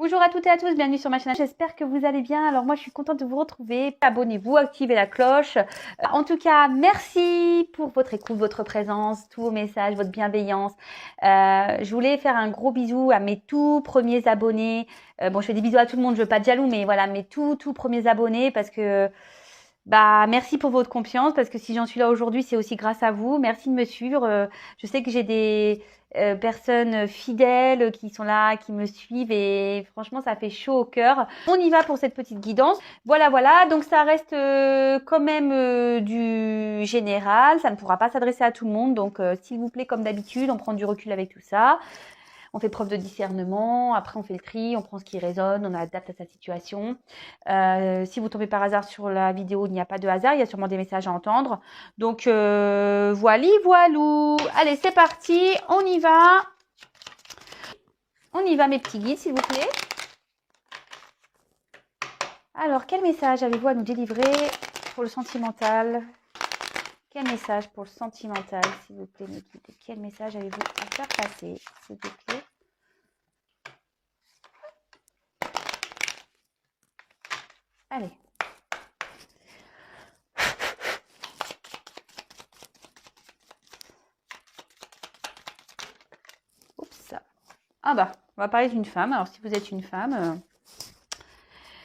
Bonjour à toutes et à tous, bienvenue sur ma chaîne. J'espère que vous allez bien. Alors moi, je suis contente de vous retrouver. Abonnez-vous, activez la cloche. En tout cas, merci pour votre écoute, votre présence, tous vos messages, votre bienveillance. Je voulais faire un gros bisou à mes tout premiers abonnés. Bon, je fais des bisous à tout le monde, je veux pas de jaloux, mais voilà, mes tout premiers abonnés parce que merci pour votre confiance, parce que si j'en suis là aujourd'hui, c'est aussi grâce à vous. Merci de me suivre. Je sais que j'ai des personnes fidèles qui sont là, qui me suivent et franchement, ça fait chaud au cœur. On y va pour cette petite guidance. Voilà. Donc ça reste quand même du général. Ça ne pourra pas s'adresser à tout le monde. Donc s'il vous plaît, comme d'habitude, on prend du recul avec tout ça. On fait preuve de discernement, après on fait le tri, on prend ce qui résonne, on adapte à sa situation. Si vous tombez par hasard sur la vidéo, il n'y a pas de hasard, il y a sûrement des messages à entendre. Donc voilou. Allez, c'est parti, on y va. On y va mes petits guides, s'il vous plaît. Alors, quel message avez-vous à nous délivrer pour le sentimental? Quel message pour le sentimental, s'il vous plaît, mes guides? Quel message avez-vous à faire passer, s'il vous plaît? Allez. Oups. On va parler d'une femme. Alors, si vous êtes une femme,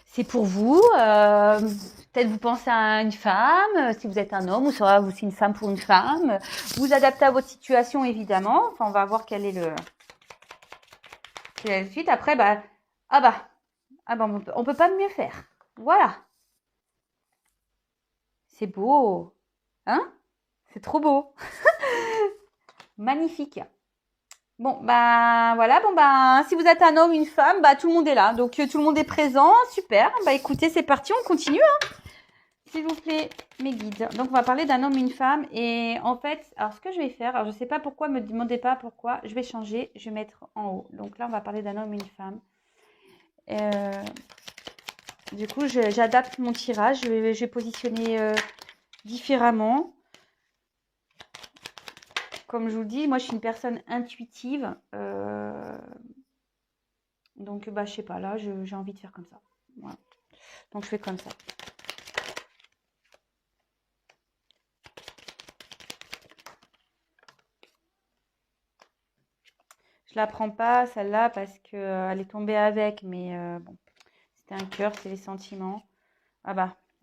c'est pour vous. Peut-être vous pensez à une femme. Si vous êtes un homme, ou sera aussi une femme pour une femme. Vous adaptez à votre situation, évidemment. Enfin, on va voir quelle est la suite. Après, on peut pas mieux faire. Voilà. C'est beau. Hein? C'est trop beau. Magnifique. Si vous êtes un homme, une femme, tout le monde est là. Donc, tout le monde est présent. Super. Écoutez, c'est parti, on continue. S'il vous plaît, mes guides. Donc, on va parler d'un homme, une femme. Et en fait, alors, ce que je vais faire, alors, je ne sais pas pourquoi, me demandez pas pourquoi. Je vais changer, je vais mettre en haut. Donc là, on va parler d'un homme, une femme. Du coup, j'adapte mon tirage. Je vais positionner différemment. Comme je vous le dis, moi, je suis une personne intuitive. Donc, je sais pas, là, j'ai envie de faire comme ça. Voilà. Donc, je fais comme ça. Je la prends pas, celle-là, parce qu'elle est tombée avec. Mais bon, c'était un cœur, c'est les sentiments.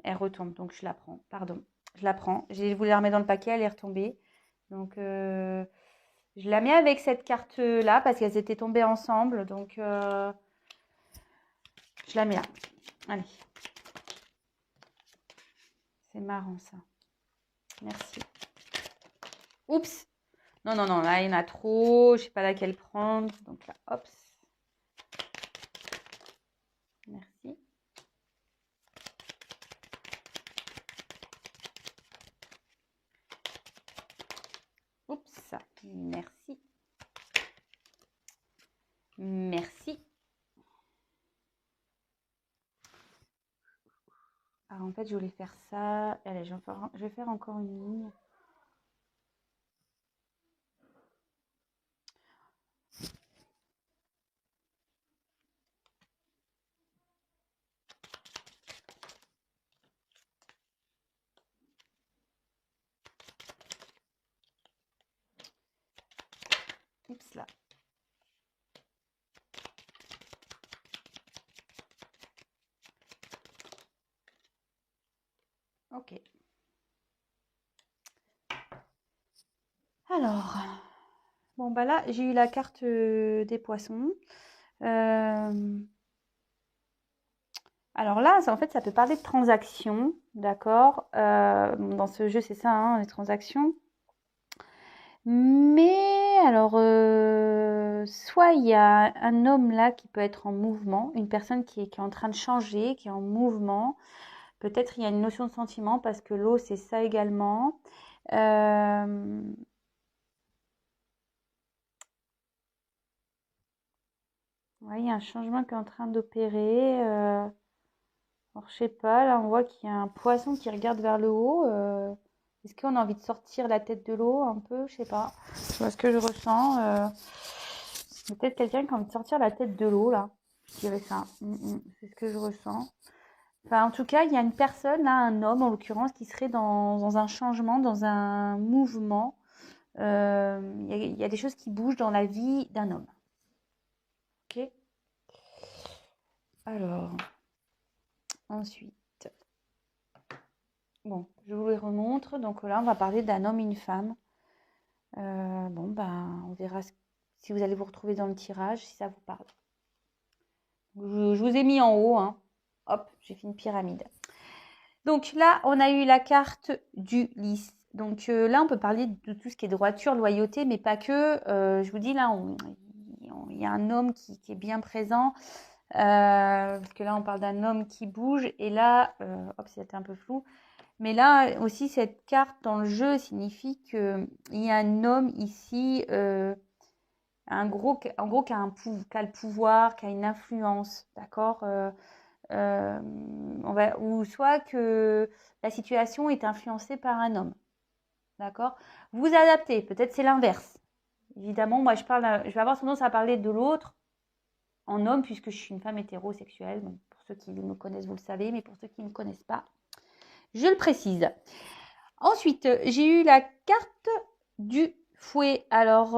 Elle retombe. Donc, je la prends. Pardon. Je la prends. J'ai voulu la remettre dans le paquet, elle est retombée. Donc, je la mets avec cette carte-là, parce qu'elles étaient tombées ensemble. Donc, je la mets là. Allez. C'est marrant, ça. Merci. Oups. Non, là, il y en a trop. Je sais pas laquelle prendre. Donc là, hop. Merci. Oups. Merci. Merci. Alors, en fait, je voulais faire ça. Allez, je vais faire encore une ligne. Oups là. Ok. Alors, là, j'ai eu la carte des poissons. Alors là, en fait, ça peut parler de transactions, d'accord? Dans ce jeu, c'est ça, hein, les transactions. Mais alors, soit il y a un homme là qui peut être en mouvement, une personne qui est en train de changer, qui est en mouvement. Peut-être il y a une notion de sentiment parce que l'eau, c'est ça également. Ouais, il y a un changement qui est en train d'opérer. Alors, je sais pas, là, on voit qu'il y a un poisson qui regarde vers le haut. Est-ce qu'on a envie de sortir la tête de l'eau un peu? Je sais pas. Je vois ce que je ressens. Peut-être quelqu'un qui a envie de sortir la tête de l'eau, là. Je dirais ça. C'est ce que je ressens. Enfin, en tout cas, il y a une personne, là, un homme en l'occurrence, qui serait dans un changement, dans un mouvement. Il y a des choses qui bougent dans la vie d'un homme. Ok. Alors, ensuite, bon, je vous les remontre. Donc là, on va parler d'un homme et une femme. Bon, ben, on verra si vous allez vous retrouver dans le tirage, si ça vous parle. Je vous ai mis en haut, hein. Hop, j'ai fait une pyramide. Donc là, on a eu la carte du lys. Donc là, on peut parler de tout ce qui est droiture, loyauté, mais pas que. Je vous dis, là, il y a un homme qui est bien présent. Parce que là, on parle d'un homme qui bouge. Et là, hop, c'était un peu flou. Mais là aussi, cette carte dans le jeu signifie qu'il y a un homme ici, en gros, qui a le pouvoir, qui a une influence, d'accord, ou soit que la situation est influencée par un homme, d'accord. Vous adaptez, peut-être c'est l'inverse. Évidemment, moi je vais avoir tendance à parler de l'autre en homme puisque je suis une femme hétérosexuelle. Donc, pour ceux qui me connaissent, vous le savez, mais pour ceux qui ne me connaissent pas, je le précise. Ensuite, j'ai eu la carte du fouet. Alors,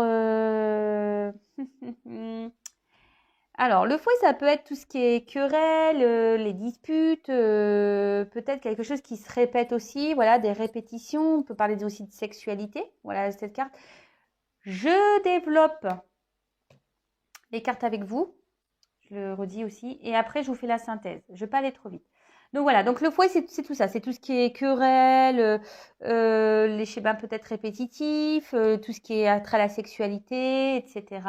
alors, le fouet, ça peut être tout ce qui est querelle, les disputes, peut-être quelque chose qui se répète aussi, voilà, des répétitions. On peut parler aussi de sexualité, voilà, cette carte. Je développe les cartes avec vous, je le redis aussi, et après, je vous fais la synthèse. Je ne vais pas aller trop vite. Donc voilà, donc le fouet, c'est tout ça. C'est tout ce qui est querelle, les schémas peut-être répétitifs, tout ce qui est attrait à la sexualité, etc.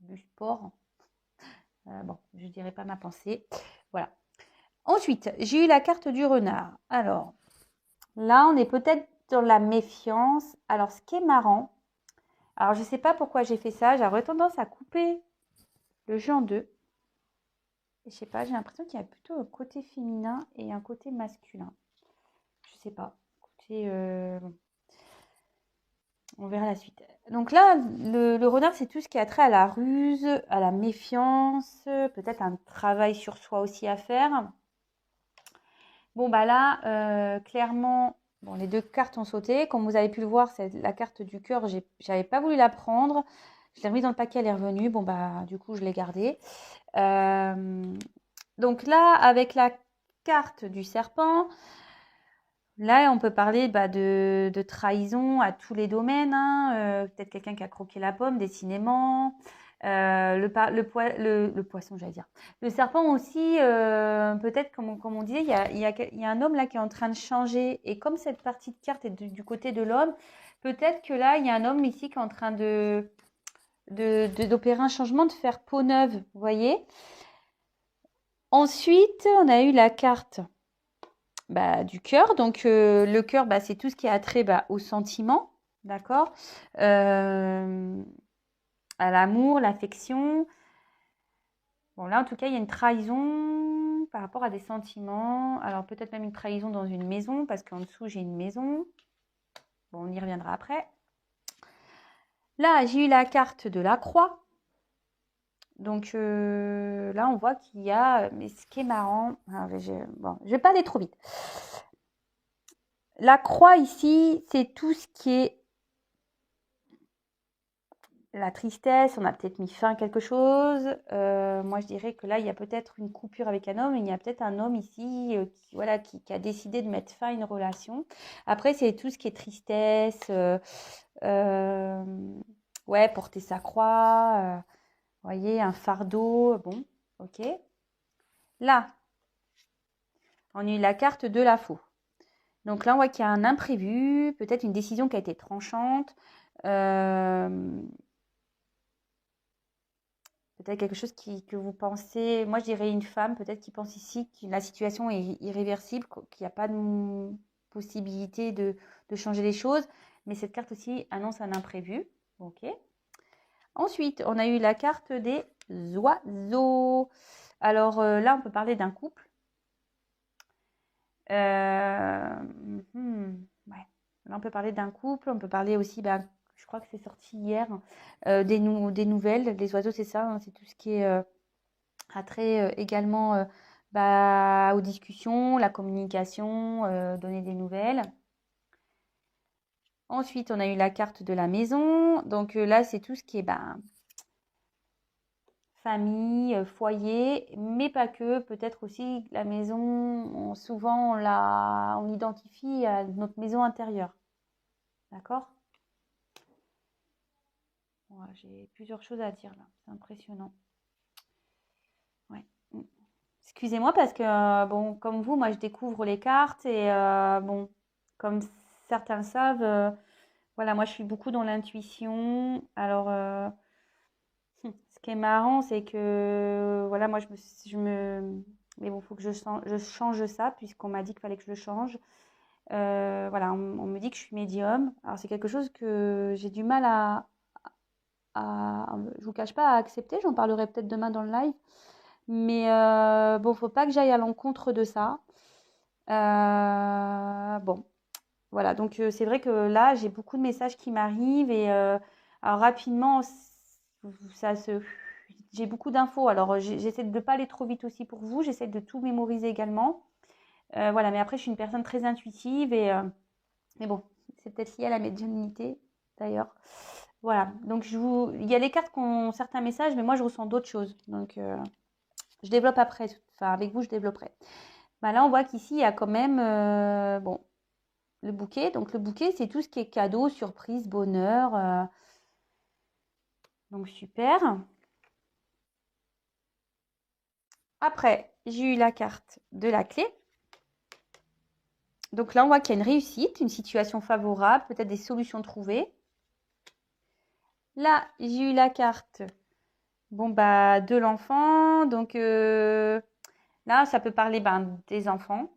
Du sport. Bon, je ne dirai pas ma pensée. Voilà. Ensuite, j'ai eu la carte du renard. Alors, là, on est peut-être dans la méfiance. Alors, ce qui est marrant, alors je ne sais pas pourquoi j'ai fait ça. J'aurais tendance à couper le jeu en deux. Je sais pas, j'ai l'impression qu'il y a plutôt un côté féminin et un côté masculin. Je sais pas. Écoutez, bon, on verra la suite. Donc là, le renard, c'est tout ce qui a trait à la ruse, à la méfiance, peut-être un travail sur soi aussi à faire. Bon, bah là, clairement, bon, les deux cartes ont sauté. Comme vous avez pu le voir, c'est la carte du cœur. J'avais pas voulu la prendre. Je l'ai remise dans le paquet, elle est revenue. Bon, bah, du coup, je l'ai gardée. Donc là, avec la carte du serpent, là, on peut parler de trahison à tous les domaines, hein. Peut-être quelqu'un qui a croqué la pomme, décidément. Le poisson, j'allais dire. Le serpent aussi, peut-être, comme on disait, il y a un homme là qui est en train de changer. Et comme cette partie de carte est du côté de l'homme, peut-être que là, il y a un homme ici qui est en train d'opérer un changement, de faire peau neuve, vous voyez. Ensuite, on a eu la carte du cœur. Donc, le cœur, c'est tout ce qui a trait au sentiment, d'accord, à l'amour, l'affection. Bon, là, en tout cas, il y a une trahison par rapport à des sentiments. Alors, peut-être même une trahison dans une maison, parce qu'en dessous, j'ai une maison. Bon, on y reviendra après. Là, j'ai eu la carte de la croix. Donc, là, on voit qu'il y a... Mais ce qui est marrant... je ne vais pas aller trop vite. La croix, ici, c'est tout ce qui est la tristesse, on a peut-être mis fin à quelque chose. Moi, je dirais que là, il y a peut-être une coupure avec un homme. Il y a peut-être un homme ici qui a décidé de mettre fin à une relation. Après, c'est tout ce qui est tristesse. Ouais, porter sa croix. Vous voyez, un fardeau. Bon, ok. Là, on a eu la carte de la faux. Donc là, on voit qu'il y a un imprévu, peut-être une décision qui a été tranchante. Peut-être quelque chose que vous pensez, moi je dirais une femme peut-être qui pense ici que la situation est irréversible, qu'il n'y a pas de possibilité de changer les choses. Mais cette carte aussi annonce un imprévu. Ok. Ensuite, on a eu la carte des oiseaux. Alors là, on peut parler d'un couple. Ouais. Là, on peut parler d'un couple. On peut parler aussi, crois que c'est sorti hier, des nouvelles. Les oiseaux, c'est ça, hein, c'est tout ce qui est attrait également aux discussions, la communication, donner des nouvelles. Ensuite, on a eu la carte de la maison. Donc là, c'est tout ce qui est famille, foyer, mais pas que. Peut-être aussi la maison, souvent on l'identifie à notre maison intérieure. D'accord? Voilà, j'ai plusieurs choses à dire là. C'est impressionnant. Ouais. Excusez-moi parce que, bon, comme vous, moi je découvre les cartes et bon, comme certains le savent, voilà, moi je suis beaucoup dans l'intuition. Alors, ce qui est marrant, c'est que, voilà, moi mais bon, il faut que je change ça puisqu'on m'a dit qu'il fallait que je le change. Voilà, on me dit que je suis médium. Alors, c'est quelque chose que j'ai du mal je vous cache pas, à accepter. J'en parlerai peut-être demain dans le live. Mais bon, faut pas que j'aille à l'encontre de ça. Bon, voilà. Donc c'est vrai que là, j'ai beaucoup de messages qui m'arrivent et alors rapidement, ça se, j'ai beaucoup d'infos. Alors j'essaie de ne pas aller trop vite aussi pour vous. J'essaie de tout mémoriser également. Voilà. Mais après, je suis une personne très intuitive et mais bon, c'est peut-être lié à la médiumnité d'ailleurs. Voilà. Donc il y a les cartes qui ont certains messages, mais moi je ressens d'autres choses. Donc je développe après, enfin avec vous je développerai. Là on voit qu'ici il y a quand même bon, le bouquet. Donc le bouquet c'est tout ce qui est cadeau, surprise, bonheur. Donc super. Après j'ai eu la carte de la clé. Donc là on voit qu'il y a une réussite, une situation favorable, peut-être des solutions trouvées. Là j'ai eu la carte de l'enfant. Donc là ça peut parler des enfants.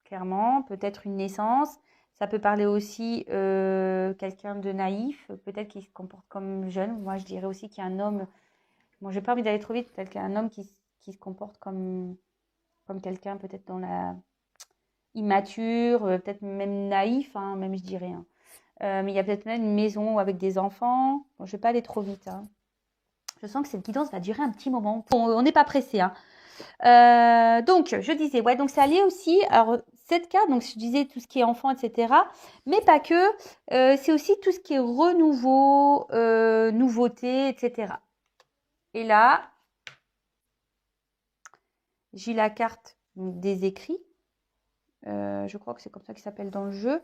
Clairement, peut-être une naissance. Ça peut parler aussi quelqu'un de naïf, peut-être qui se comporte comme jeune. Moi, je dirais aussi qu'il y a un homme. Bon, j'ai pas envie d'aller trop vite. Peut-être qu'il y a un homme qui se comporte comme quelqu'un, peut-être dans la immature, peut-être même naïf, hein, même je dirais. Hein. Mais il y a peut-être même une maison avec des enfants. Bon, je vais pas aller trop vite. Hein. Je sens que cette guidance va durer un petit moment. Bon, on n'est pas pressé. Hein. Donc, je disais, ouais, donc ça allait aussi. Alors, cette carte, donc je disais tout ce qui est enfant, etc. Mais pas que. C'est aussi tout ce qui est renouveau, nouveauté, etc. Et là, j'ai la carte des écrits. Je crois que c'est comme ça qu'il s'appelle dans le jeu.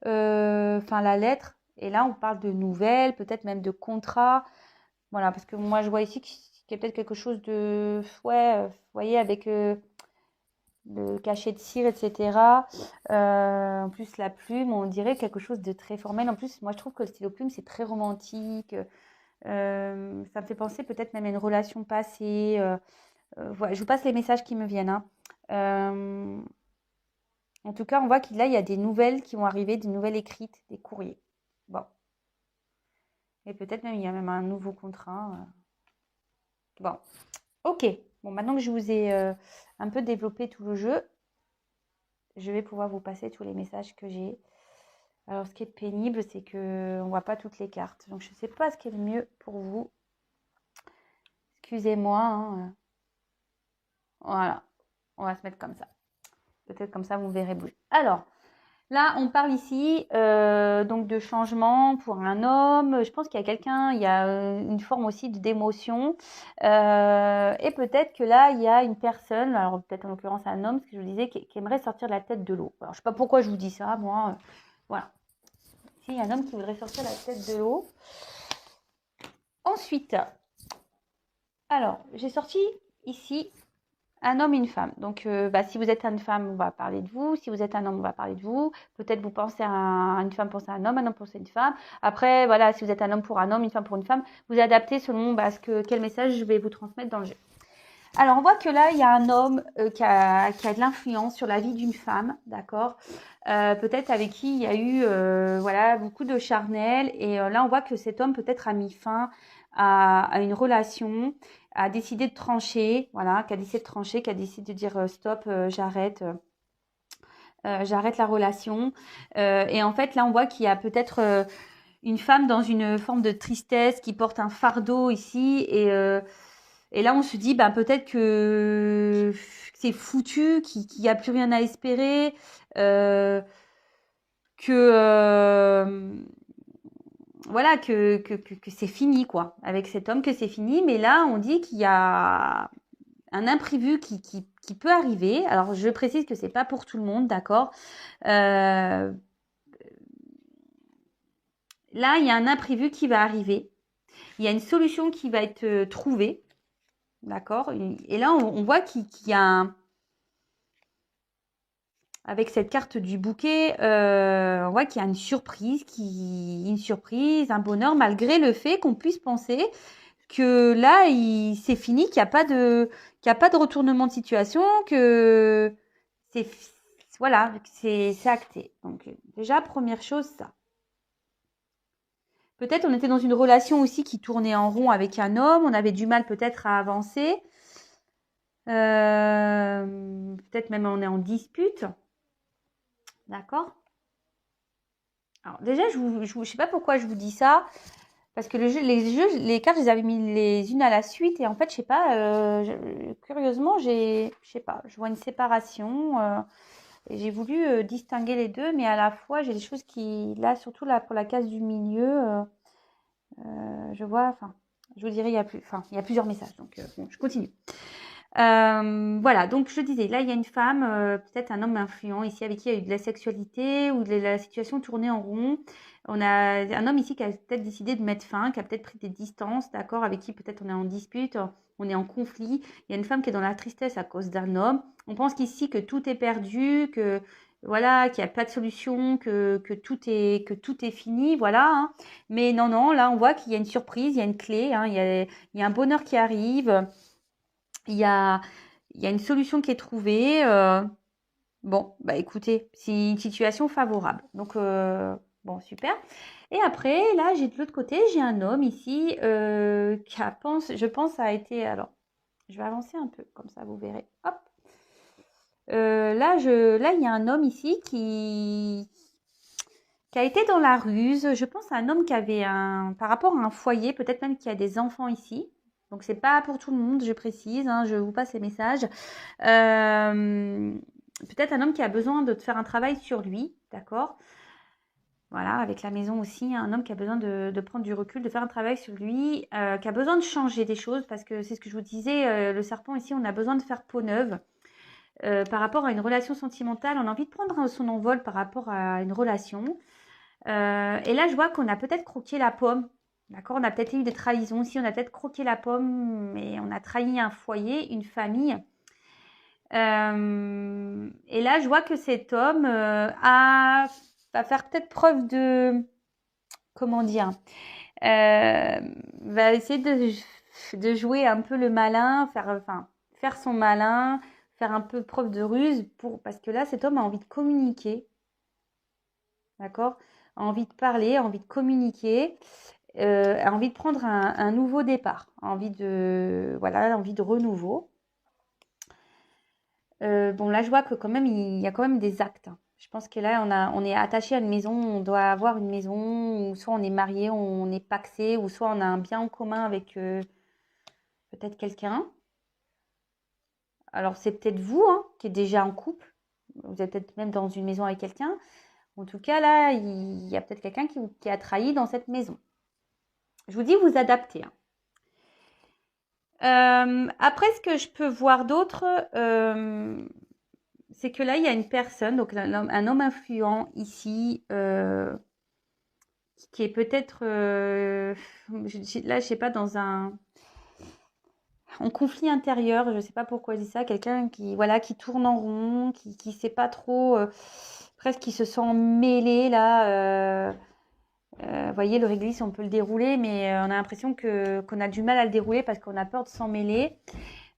Enfin, la lettre. Et là, on parle de nouvelles, peut-être même de contrats. Voilà, parce que moi, je vois ici qu'il y a peut-être quelque chose de... Ouais, vous voyez, avec... le cachet de cire, etc. En plus, la plume, on dirait quelque chose de très formel. En plus, moi, je trouve que le stylo plume, c'est très romantique. Ça me fait penser peut-être même à une relation passée. Voilà, je vous passe les messages qui me viennent. Hein. En tout cas, on voit qu'il là, il y a des nouvelles qui vont arriver, des nouvelles écrites, des courriers. Bon. Et peut-être même, il y a même un nouveau contrat. Bon. Ok. Bon, maintenant que je vous ai un peu développé tout le jeu, je vais pouvoir vous passer tous les messages que j'ai. Alors, ce qui est pénible, c'est qu'on ne voit pas toutes les cartes. Donc, je ne sais pas ce qui est le mieux pour vous. Excusez-moi. Hein. Voilà. On va se mettre comme ça. Peut-être comme ça, vous verrez bouger. Alors, là, on parle ici donc de changement pour un homme. Je pense qu'il y a quelqu'un, il y a une forme aussi d'émotion. Et peut-être que là, il y a une personne, alors peut-être en l'occurrence un homme, ce que je vous disais, qui aimerait sortir de la tête de l'eau. Alors, je ne sais pas pourquoi je vous dis ça, moi. Voilà. Ici, il y a un homme qui voudrait sortir la tête de l'eau. Ensuite, alors, j'ai sorti ici un homme et une femme. Donc, si vous êtes une femme, on va parler de vous. Si vous êtes un homme, on va parler de vous. Peut-être vous pensez à une femme, pensez à un homme pense à une femme. Après, voilà, si vous êtes un homme pour un homme, une femme pour une femme, vous adaptez selon quel message je vais vous transmettre dans le jeu. Alors, on voit que là, il y a un homme qui a de l'influence sur la vie d'une femme, d'accord peut-être avec qui il y a eu beaucoup de charnel. Et là, on voit que cet homme peut-être a mis fin à une relation, a décidé de trancher, voilà, qui a décidé de trancher, qui a décidé de dire stop, j'arrête la relation. Et en fait, là, on voit qu'il y a peut-être une femme dans une forme de tristesse qui porte un fardeau ici et là on se dit bah peut-être que c'est foutu, qu'il n'y a plus rien à espérer, que voilà que c'est fini quoi avec cet homme, que c'est fini. Mais là on dit qu'il y a un imprévu qui peut arriver. Alors je précise que c'est pas pour tout le monde, d'accord. Là il y a un imprévu qui va arriver. Il y a une solution qui va être trouvée, d'accord. Et là on voit qu'il y a avec cette carte du bouquet, on voit qu'il y a une surprise, un bonheur, malgré le fait qu'on puisse penser que là, c'est fini, qu'il n'y a pas de retournement de situation, que c'est voilà, c'est acté. Donc déjà, première chose, ça. Peut-être on était dans une relation aussi qui tournait en rond avec un homme, on avait du mal peut-être à avancer. Peut-être même on est en dispute. D'accord. Alors déjà, je sais pas pourquoi je vous dis ça, parce que les cartes, je les avais mis les unes à la suite et en fait, je sais pas, curieusement, je sais pas, je vois une séparation et j'ai voulu distinguer les deux, mais à la fois, j'ai des choses qui, là, surtout là pour la case du milieu, je vois, enfin, je vous dirai, il y a plusieurs messages, donc bon, je continue. Voilà, donc je disais, là il y a une femme, peut-être un homme influent ici avec qui il y a eu de la sexualité ou de la situation tournée en rond. On a un homme ici qui a peut-être décidé de mettre fin, qui a peut-être pris des distances, d'accord, avec qui peut-être on est en dispute, on est en conflit. Il y a une femme qui est dans la tristesse à cause d'un homme. On pense qu'ici que tout est perdu, que voilà, qu'il n'y a pas de solution, que tout est fini, voilà. Hein. Mais non, non, là on voit qu'il y a une surprise, il y a une clé, hein, il y a un bonheur qui arrive. Il y a une solution qui est trouvée. Bon, bah écoutez, c'est une situation favorable. Donc, bon, super. Et après, là, de l'autre côté, j'ai un homme ici je pense, a été. Alors, je vais avancer un peu, comme ça, vous verrez. Hop. Là, il y a un homme ici qui a été dans la ruse. Je pense à un homme qui avait par rapport à un foyer, peut-être même qui a des enfants ici. Donc, c'est pas pour tout le monde, je précise, hein, je vous passe les messages. Peut-être un homme qui a besoin de faire un travail sur lui, d'accord. Voilà, avec la maison aussi, un homme qui a besoin de prendre du recul, de faire un travail sur lui, qui a besoin de changer des choses, parce que c'est ce que je vous disais, le serpent ici, on a besoin de faire peau neuve. Par rapport à une relation sentimentale, on a envie de prendre son envol par rapport à une relation. Et là, je vois qu'on a peut-être croqué la pomme. D'accord, on a peut-être eu des trahisons aussi, on a peut-être croqué la pomme et on a trahi un foyer, une famille. Et là, je vois que cet homme va faire peut-être preuve de, comment dire, va essayer de jouer un peu le malin, faire son malin, faire un peu preuve de ruse parce que là, cet homme a envie de communiquer. D'accord, a envie de parler, a envie de communiquer, a envie de prendre un nouveau départ, a envie de renouveau. Bon, là, je vois que quand même, il y a quand même des actes. Hein. Je pense que là, on est attaché à une maison, on doit avoir une maison, ou soit on est marié, on est pacsé, ou soit on a un bien en commun avec peut-être quelqu'un. Alors, c'est peut-être vous hein, qui êtes déjà en couple, vous êtes peut-être même dans une maison avec quelqu'un. En tout cas, là, il y a peut-être quelqu'un qui a trahi dans cette maison. Je vous dis, vous adaptez. Hein. Après, ce que je peux voir d'autre, c'est que là, il y a une personne, donc un homme influent ici, qui est peut-être, là, je sais pas, en conflit intérieur, je sais pas pourquoi je dis ça, quelqu'un qui tourne en rond, qui sait pas trop, presque qui se sent mêlé là. Vous voyez, le réglisse, on peut le dérouler, mais on a l'impression qu'on a du mal à le dérouler parce qu'on a peur de s'en mêler.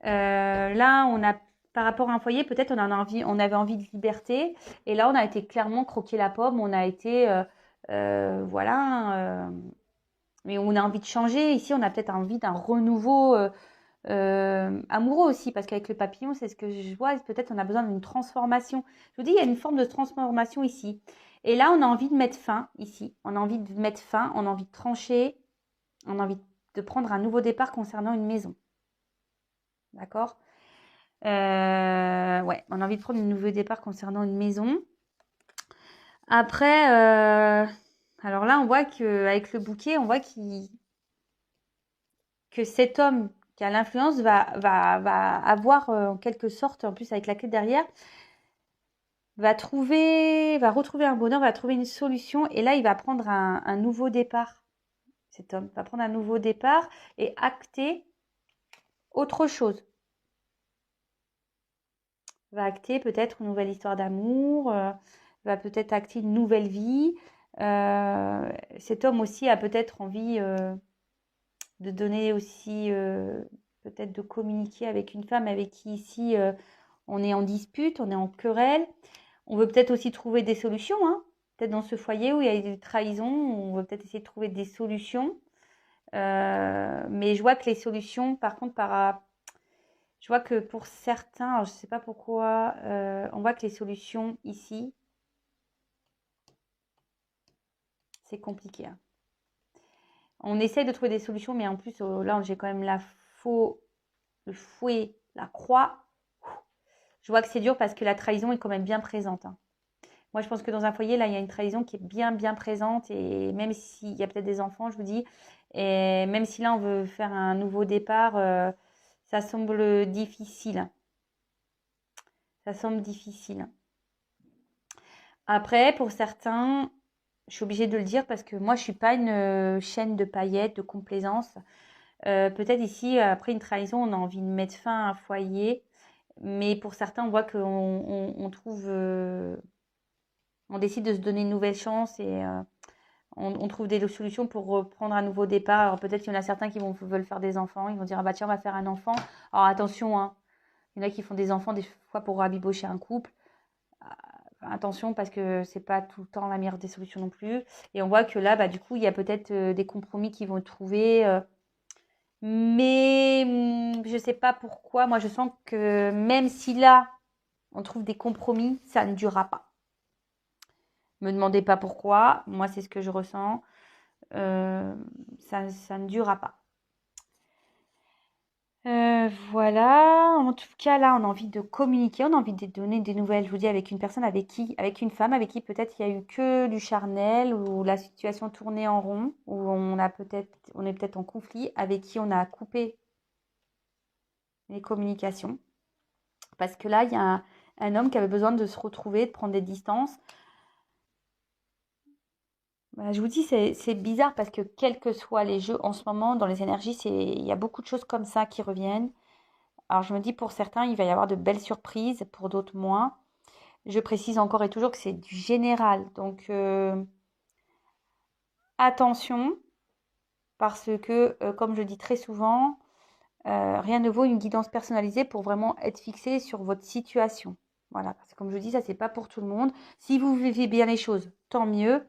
Là, par rapport à un foyer, peut-être on avait envie de liberté, et là, on a été clairement croquer la pomme. On a été, voilà, mais on a envie de changer. Ici, on a peut-être envie d'un renouveau amoureux aussi, parce qu'avec le papillon, c'est ce que je vois. Peut-être on a besoin d'une transformation. Je vous dis, il y a une forme de transformation ici. Et là, on a envie de mettre fin ici. On a envie de mettre fin, on a envie de trancher, on a envie de prendre un nouveau départ concernant une maison. D'accord? Ouais, on a envie de prendre un nouveau départ concernant une maison. Après, alors là, on voit qu'avec le bouquet, on voit que cet homme qui a l'influence va avoir en quelque sorte, en plus avec la clé derrière, va retrouver un bonheur, va trouver une solution. Et là, il va prendre un nouveau départ. Cet homme va prendre un nouveau départ et acter autre chose. Va acter peut-être une nouvelle histoire d'amour, va peut-être acter une nouvelle vie. Cet homme aussi a peut-être envie de donner aussi, peut-être de communiquer avec une femme avec qui ici on est en dispute, on est en querelle. On veut peut-être aussi trouver des solutions, hein. Peut-être dans ce foyer où il y a des trahisons, on veut peut-être essayer de trouver des solutions. Mais je vois que les solutions, par contre, je vois que pour certains, alors je ne sais pas pourquoi, on voit que les solutions ici, c'est compliqué, hein. On essaie de trouver des solutions, mais en plus, là, j'ai quand même le fouet, la croix. Je vois que c'est dur parce que la trahison est quand même bien présente, hein. Moi, je pense que dans un foyer, là, il y a une trahison qui est bien, bien présente. Et même s'il y a peut-être des enfants, je vous dis, et même si là, on veut faire un nouveau départ, ça semble difficile. Ça semble difficile. Après, pour certains, je suis obligée de le dire parce que moi, je ne suis pas une chaîne de paillettes, de complaisance. Peut-être ici, après une trahison, on a envie de mettre fin à un foyer. Mais pour certains, on voit qu'on trouve... on décide de se donner une nouvelle chance et on trouve des solutions pour reprendre un nouveau départ. Alors peut-être qu'il y en a certains qui veulent faire des enfants. Ils vont dire, ah bah tiens, on va faire un enfant. Alors attention, hein, il y en a qui font des enfants des fois pour rabibocher un couple. Attention parce que c'est pas tout le temps la meilleure des solutions non plus. Et on voit que là, bah, du coup, il y a peut-être des compromis qui vont être trouvés. Mais je sais pas pourquoi. Moi, je sens que même si là, on trouve des compromis, ça ne durera pas. Me demandez pas pourquoi. Moi, c'est ce que je ressens. Ça ne durera pas. Voilà, en tout cas là on a envie de communiquer, on a envie de donner des nouvelles, je vous dis avec une personne avec une femme avec qui peut-être il y a eu que du charnel, ou la situation tournait en rond, où on est peut-être en conflit, avec qui on a coupé les communications. Parce que là il y a un homme qui avait besoin de se retrouver, de prendre des distances. Bah, je vous dis, c'est bizarre parce que quels que soient les jeux en ce moment, dans les énergies, il y a beaucoup de choses comme ça qui reviennent. Alors je me dis, pour certains, il va y avoir de belles surprises, pour d'autres moins. Je précise encore et toujours que c'est du général. Donc attention, parce que, comme je dis très souvent, rien ne vaut une guidance personnalisée pour vraiment être fixé sur votre situation. Voilà, parce que comme je dis, ça, c'est pas pour tout le monde. Si vous vivez bien les choses, tant mieux.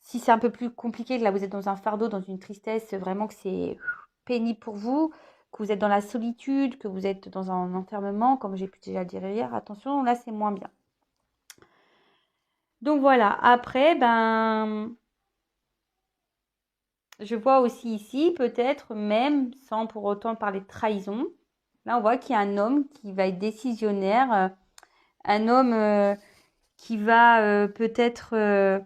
Si c'est un peu plus compliqué, que là, vous êtes dans un fardeau, dans une tristesse, vraiment que c'est pénible pour vous, que vous êtes dans la solitude, que vous êtes dans un enfermement, comme j'ai pu déjà dire hier, attention, là, c'est moins bien. Donc voilà, après, ben, je vois aussi ici, peut-être même, sans pour autant parler de trahison, là, on voit qu'il y a un homme qui va être décisionnaire, un homme qui va peut-être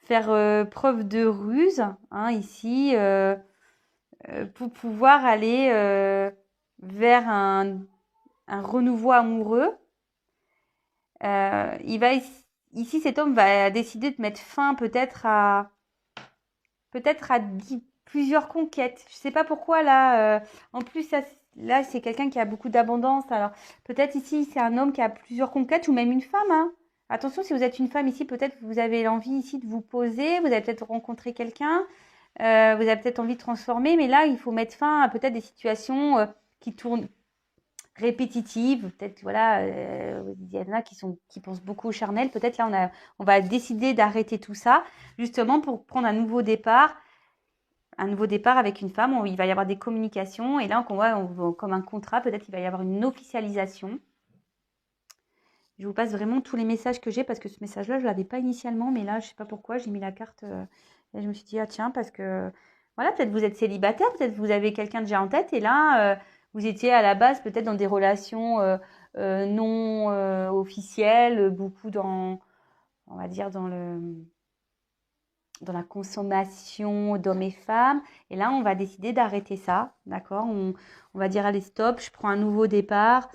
faire preuve de ruse, hein, ici, pour pouvoir aller vers un renouveau amoureux. Ici, cet homme va décider de mettre fin peut-être à plusieurs conquêtes. Je ne sais pas pourquoi là. En plus, là, c'est quelqu'un qui a beaucoup d'abondance. Alors, peut-être ici, c'est un homme qui a plusieurs conquêtes ou même une femme, hein. Attention, si vous êtes une femme ici, peut-être vous avez l'envie ici de vous poser. Vous avez peut-être rencontré quelqu'un. Vous avez peut-être envie de transformer. Mais là, il faut mettre fin à peut-être des situations qui tournent répétitives. Peut-être, voilà, il y en a qui pensent beaucoup au charnel. Peut-être là, on va décider d'arrêter tout ça, justement pour prendre un nouveau départ avec une femme. Il va y avoir des communications. Et là, on voit comme un contrat, peut-être il va y avoir une officialisation. Je vous passe vraiment tous les messages que j'ai parce que ce message-là, je ne l'avais pas initialement, mais là, je ne sais pas pourquoi, j'ai mis la carte et je me suis dit, ah tiens, parce que voilà, peut-être vous êtes célibataire, peut-être vous avez quelqu'un déjà en tête et là, vous étiez à la base peut-être dans des relations non officielles, beaucoup dans, on va dire, dans la consommation d'hommes et femmes. Et là, on va décider d'arrêter ça, d'accord? On va dire, allez, stop, je prends un nouveau départ.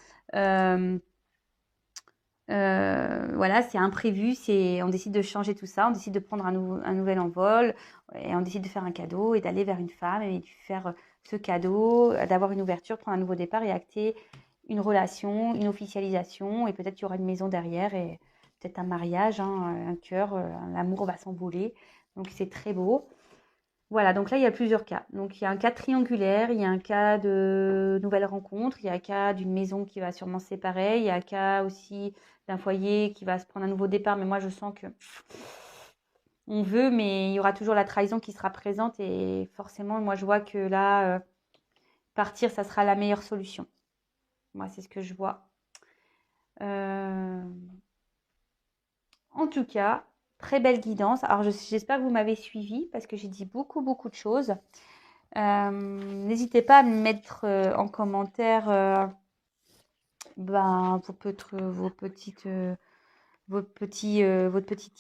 Voilà, c'est imprévu, on décide de changer tout ça, on décide de prendre un nouvel envol et on décide de faire un cadeau et d'aller vers une femme et de faire ce cadeau, d'avoir une ouverture, prendre un nouveau départ et acter une relation, une officialisation et peut-être qu'il y aura une maison derrière et peut-être un mariage, hein, un cœur, l'amour va s'envoler. Donc c'est très beau. Voilà, donc là, il y a plusieurs cas. Donc, il y a un cas triangulaire, il y a un cas de nouvelle rencontre, il y a un cas d'une maison qui va sûrement se séparer, il y a un cas aussi d'un foyer qui va se prendre un nouveau départ. Mais moi, je sens que on veut, mais il y aura toujours la trahison qui sera présente. Et forcément, moi, je vois que là, partir, ça sera la meilleure solution. Moi, c'est ce que je vois. En tout cas, très belle guidance. Alors, j'espère que vous m'avez suivi parce que j'ai dit beaucoup, beaucoup de choses. N'hésitez pas à me mettre en commentaire votre petite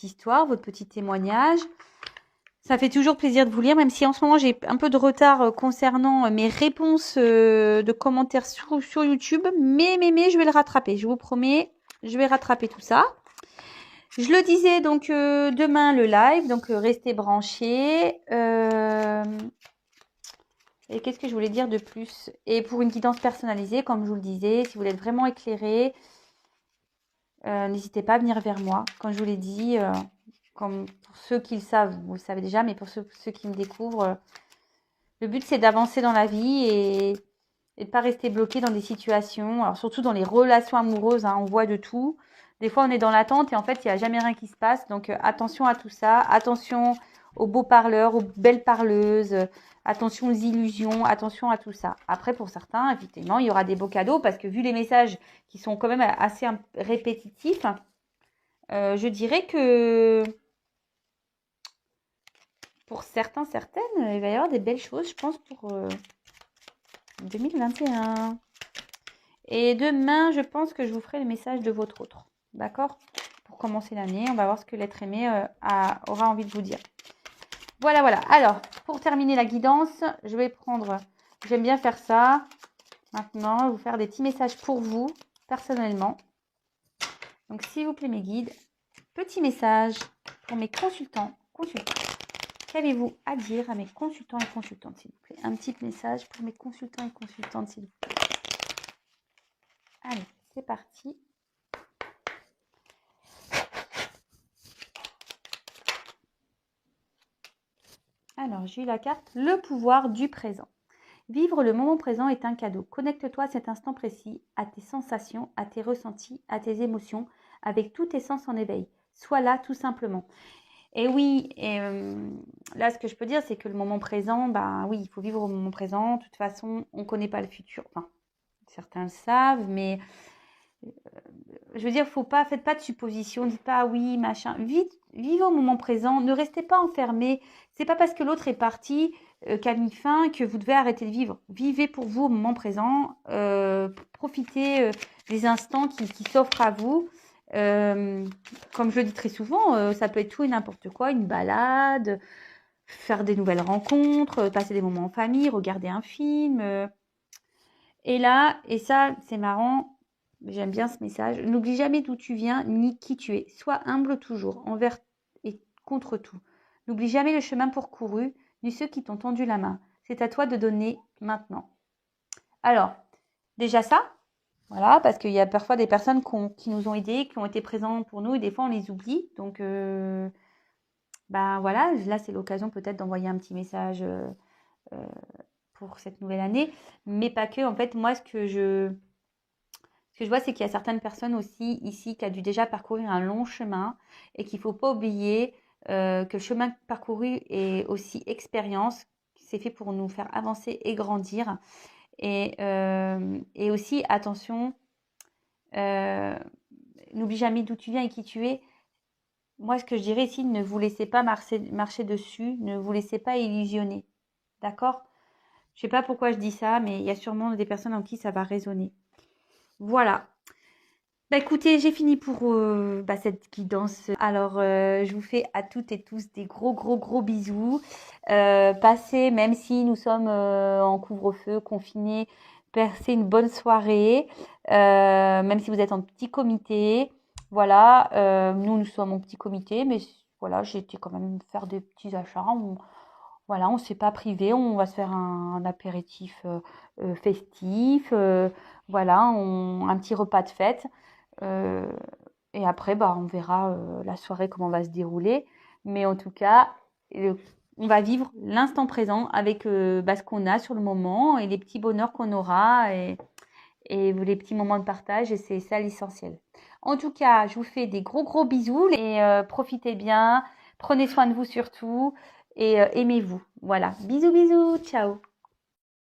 histoire, votre petit témoignage. Ça fait toujours plaisir de vous lire, même si en ce moment j'ai un peu de retard concernant mes réponses de commentaires sur YouTube. Mais je vais le rattraper. Je vous promets, je vais rattraper tout ça. Je le disais donc demain le live, donc restez branchés. Et qu'est-ce que je voulais dire de plus? Et pour une guidance personnalisée, comme je vous le disais, si vous voulez être vraiment éclairé, n'hésitez pas à venir vers moi. Comme je vous l'ai dit, comme pour ceux qui le savent, vous le savez déjà, mais pour ceux qui me découvrent, le but c'est d'avancer dans la vie et de ne pas rester bloqué dans des situations. Alors surtout dans les relations amoureuses, hein, on voit de tout. Des fois on est dans l'attente et en fait il n'y a jamais rien qui se passe. Donc attention à tout ça, attention aux beaux parleurs, aux belles parleuses, attention aux illusions, attention à tout ça. Après pour certains, effectivement, il y aura des beaux cadeaux parce que vu les messages qui sont quand même assez répétitifs, je dirais que pour certains, certaines, il va y avoir des belles choses, je pense, pour 2021. Et demain, je pense que je vous ferai le message de votre autre. D'accord? Pour commencer l'année, on va voir ce que l'être aimé aura envie de vous dire. Voilà, voilà. Alors, pour terminer la guidance, je vais prendre... J'aime bien faire ça. Maintenant, je vais vous faire des petits messages pour vous, personnellement. Donc, s'il vous plaît, mes guides, petit message pour mes consultants. Qu'avez-vous à dire à mes consultants et consultantes, s'il vous plaît? Un petit message pour mes consultants et consultantes, s'il vous plaît. Allez, c'est parti. Alors, j'ai eu la carte « Le pouvoir du présent ». Vivre le moment présent est un cadeau. Connecte-toi à cet instant précis, à tes sensations, à tes ressentis, à tes émotions, avec tous tes sens en éveil. Sois là tout simplement. Et oui, là, ce que je peux dire, c'est que le moment présent, ben oui, il faut vivre au moment présent. De toute façon, on ne connaît pas le futur. Enfin, certains le savent, mais je veux dire, faites pas de suppositions, dites pas ah oui, machin. Vivez au moment présent, ne restez pas enfermés. C'est pas parce que l'autre est parti qu'a mis fin que vous devez arrêter de vivre. Vivez pour vous au moment présent, profitez des instants qui s'offrent à vous. Comme je le dis très souvent, ça peut être tout et n'importe quoi, une balade, faire des nouvelles rencontres, passer des moments en famille, regarder un film. Et là, et ça, c'est marrant. J'aime bien ce message. N'oublie jamais d'où tu viens ni qui tu es. Sois humble toujours, envers et contre tout. N'oublie jamais le chemin parcouru, ni ceux qui t'ont tendu la main. C'est à toi de donner maintenant. Alors, déjà ça, voilà, parce qu'il y a parfois des personnes qui nous ont aidés, qui ont été présentes pour nous, et des fois on les oublie. Donc, ben voilà, là c'est l'occasion peut-être d'envoyer un petit message pour cette nouvelle année. Mais pas que, en fait, moi ce que je vois, c'est qu'il y a certaines personnes aussi ici qui ont dû déjà parcourir un long chemin et qu'il ne faut pas oublier que le chemin parcouru est aussi expérience. C'est fait pour nous faire avancer et grandir. Et aussi, attention, n'oublie jamais d'où tu viens et qui tu es. Moi, ce que je dirais ici, ne vous laissez pas marcher dessus, ne vous laissez pas illusionner. D'accord? Je sais pas pourquoi je dis ça, mais il y a sûrement des personnes en qui ça va résonner. Voilà. Bah écoutez, j'ai fini pour cette guidance. Alors, je vous fais à toutes et tous des gros bisous. Passez, même si nous sommes en couvre-feu, confinés, passez une bonne soirée, même si vous êtes en petit comité. Voilà, nous sommes en petit comité, mais voilà, j'ai été quand même faire des petits achats. Voilà, on ne s'est pas privé, on va se faire un apéritif festif, voilà, un petit repas de fête. Euh, et après, on verra la soirée comment va se dérouler. Mais en tout cas, on va vivre l'instant présent avec ce qu'on a sur le moment et les petits bonheurs qu'on aura et les petits moments de partage. Et c'est ça l'essentiel. En tout cas, je vous fais des gros bisous et profitez bien. Prenez soin de vous surtout et aimez-vous. Voilà. Bisous, ciao.